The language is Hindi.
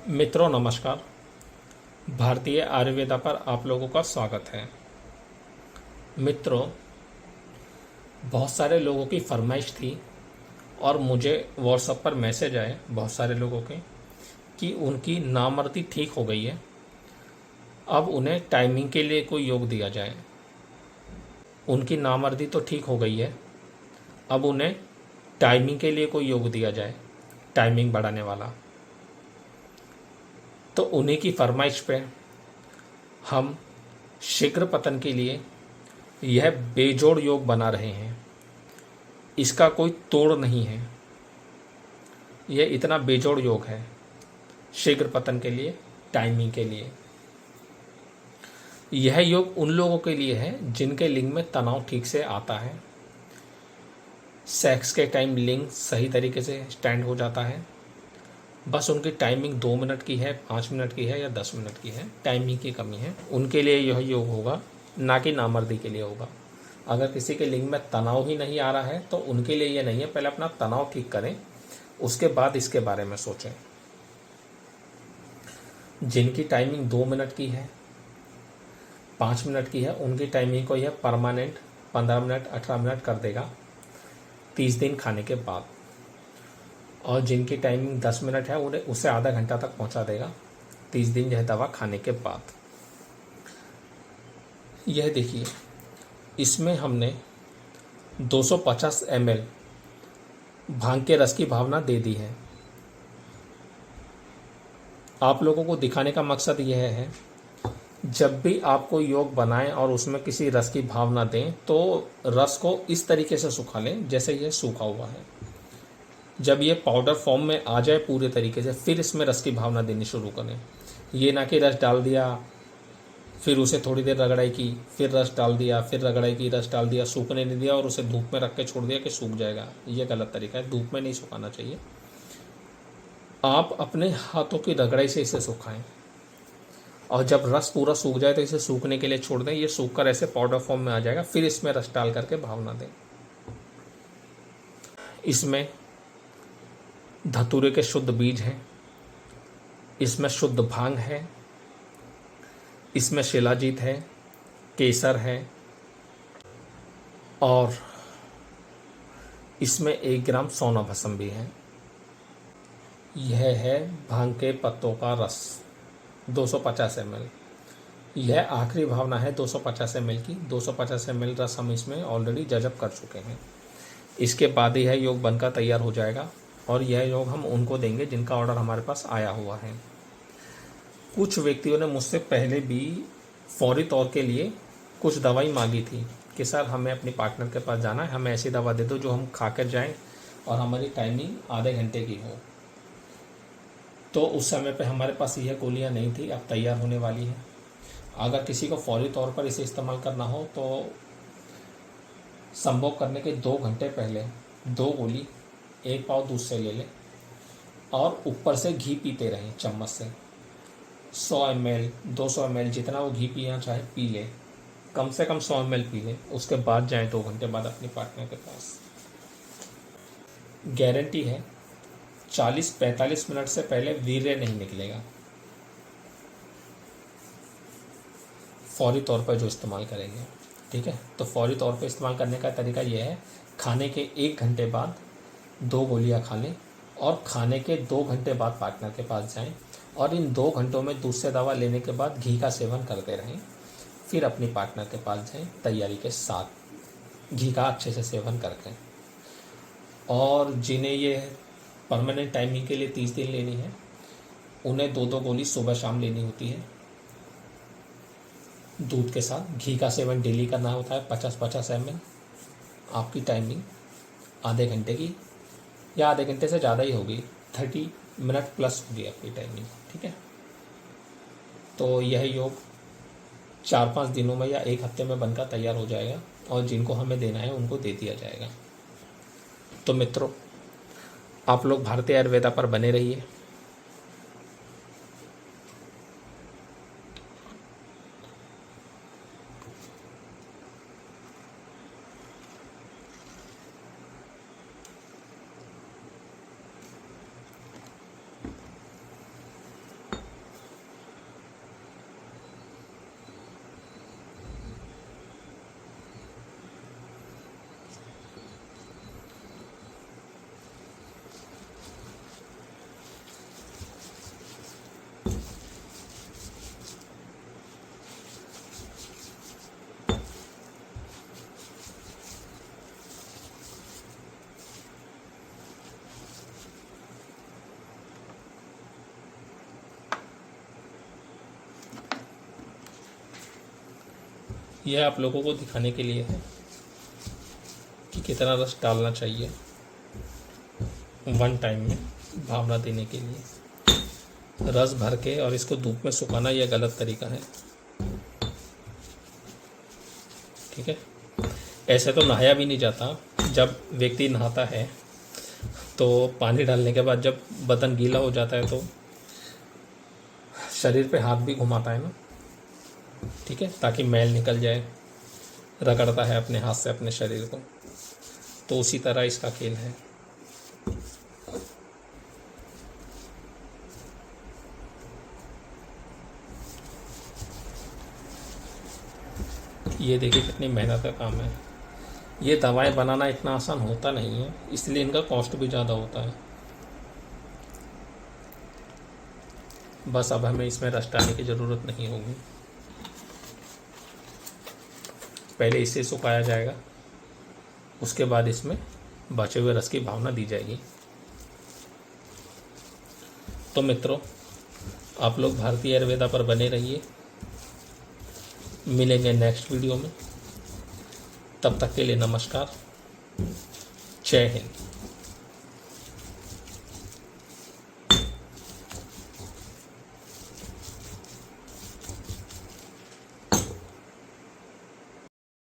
मित्रों नमस्कार। भारतीय आयुर्वेदा पर आप लोगों का स्वागत है। मित्रों, बहुत सारे लोगों की फरमाइश थी और मुझे व्हाट्सएप पर मैसेज आए बहुत सारे लोगों के कि उनकी नामर्दी ठीक हो गई है, अब उन्हें टाइमिंग के लिए कोई योग दिया जाए। उनकी नामर्दी तो ठीक हो गई है, अब उन्हें टाइमिंग के लिए कोई योग दिया जाए, टाइमिंग बढ़ाने वाला। तो उन्हीं की फरमाइश पे हम शीघ्र पतन के लिए यह बेजोड़ योग बना रहे हैं। इसका कोई तोड़ नहीं है, यह इतना बेजोड़ योग है शीघ्र पतन के लिए, टाइमिंग के लिए। यह योग उन लोगों के लिए है जिनके लिंग में तनाव ठीक से आता है, सेक्स के टाइम लिंग सही तरीके से स्टैंड हो जाता है। बस उनकी टाइमिंग 2 मिनट की है, 5 मिनट की है या 10 मिनट की है, टाइमिंग की कमी है, उनके लिए यह योग होगा, ना कि नामर्दी के लिए होगा। अगर किसी के लिंग में तनाव ही नहीं आ रहा है तो उनके लिए यह नहीं है। पहले अपना तनाव ठीक करें, उसके बाद इसके बारे में सोचें। जिनकी टाइमिंग 2 मिनट की है, 5 मिनट की है, उनकी टाइमिंग को यह परमानेंट 15 मिनट 18 मिनट कर देगा 30 दिन खाने के बाद। और जिनकी टाइमिंग 10 मिनट है उन्हें उसे आधा घंटा तक पहुंचा देगा 30 दिन यह दवा खाने के बाद। यह देखिए, इसमें हमने 250 ml भांग के रस की भावना दे दी है। आप लोगों को दिखाने का मकसद यह है, जब भी आप कोई योग बनाएं और उसमें किसी रस की भावना दें तो रस को इस तरीके से सुखा लें जैसे यह सूखा हुआ है। जब ये पाउडर फॉर्म में आ जाए पूरे तरीके से, फिर इसमें रस की भावना देनी शुरू करें। ये ना कि रस डाल दिया, फिर उसे थोड़ी देर रगड़ाई की, फिर रस डाल दिया, फिर रगड़ाई की, रस डाल दिया, सूखने नहीं दिया और उसे धूप में रख के छोड़ दिया कि सूख जाएगा। ये गलत तरीका है, धूप में नहीं सुखाना चाहिए। आप अपने हाथों की रगड़ाई से इसे सुखाएं और जब रस पूरा सूख जाए तो इसे सूखने के लिए छोड़ दें। ये सूख कर ऐसे पाउडर फॉर्म में आ जाएगा, फिर इसमें रस डाल करके भावना दें। इसमें धतूरे के शुद्ध बीज हैं, इसमें शुद्ध भांग है, इसमें शिलाजीत है, केसर है और इसमें 1 ग्राम सोना भस्म भी है। यह है भांग के पत्तों का रस 250 ml। यह आखिरी भावना है 250 ml की। 250 ml रस हम इसमें ऑलरेडी जजब कर चुके हैं। इसके बाद यह योग बनकर तैयार हो जाएगा और यह योग हम उनको देंगे जिनका ऑर्डर हमारे पास आया हुआ है। कुछ व्यक्तियों ने मुझसे पहले भी फौरी तौर के लिए कुछ दवाई मांगी थी कि सर हमें अपनी पार्टनर के पास जाना है, हमें ऐसी दवा दे दो जो हम खा कर जाएँ और हमारी टाइमिंग आधे घंटे की हो। तो उस समय पे हमारे पास यह गोलियां नहीं थी, अब तैयार होने वाली है। अगर किसी को फौरी तौर पर इसे इस्तेमाल करना हो तो संभोग करने के 2 घंटे पहले 2 गोली 1 पाव दूध से ले लें और ऊपर से घी पीते रहें चम्मच से। 100 ml 200 ml जितना वो घी पीना चाहे पी ले, कम से कम 100 ml पी लें। उसके बाद जाएं 2 घंटे बाद अपनी पार्टनर के पास। गारंटी है 40-45 मिनट से पहले वीर्य नहीं निकलेगा फौरी तौर पर जो इस्तेमाल करेंगे। ठीक है, तो फौरी तौर पर इस्तेमाल करने का तरीका यह है, खाने के 1 घंटे बाद 2 गोलियां खा लें और खाने के 2 घंटे बाद पार्टनर के पास जाएं और इन 2 घंटों में दूध से दवा लेने के बाद घी का सेवन करते रहें। फिर अपनी पार्टनर के पास जाएं तैयारी के साथ, घी का अच्छे से सेवन करके। और जिन्हें ये परमानेंट टाइमिंग के लिए 30 दिन लेनी है, उन्हें 2-2 गोली सुबह शाम लेनी होती है दूध के साथ। घी का सेवन डेली करना होता है 50-50 ml। आपकी टाइमिंग आधे घंटे की या आधे घंटे से ज़्यादा ही होगी, 30 मिनट प्लस होगी आपकी टाइमिंग। ठीक है, तो यह योग 4-5 दिनों में या 1 हफ्ते में बनकर तैयार हो जाएगा और जिनको हमें देना है उनको दे दिया जाएगा। तो मित्रों, आप लोग भारतीय आयुर्वेदा पर बने रहिए। यह आप लोगों को दिखाने के लिए है कि कितना रस डालना चाहिए वन टाइम में भावना देने के लिए। रस भर के और इसको धूप में सुखाना यह गलत तरीका है। ठीक है, ऐसे तो नहाया भी नहीं जाता। जब व्यक्ति नहाता है तो पानी डालने के बाद जब बदन गीला हो जाता है तो शरीर पे हाथ भी घुमाता है ना, ठीक है, ताकि मैल निकल जाए, रगड़ता है अपने हाथ से अपने शरीर को। तो उसी तरह इसका खेल है। ये देखिए कितनी मेहनत का काम है। ये दवाएं बनाना इतना आसान होता नहीं है, इसलिए इनका कॉस्ट भी ज़्यादा होता है। बस अब हमें इसमें रस डालने की ज़रूरत नहीं होगी। पहले इसे सुखाया जाएगा, उसके बाद इसमें बचे हुए रस की भावना दी जाएगी। तो मित्रों, आप लोग भारतीय आयुर्वेदा पर बने रहिए। मिलेंगे नेक्स्ट वीडियो में। तब तक के लिए नमस्कार। जय हिंद।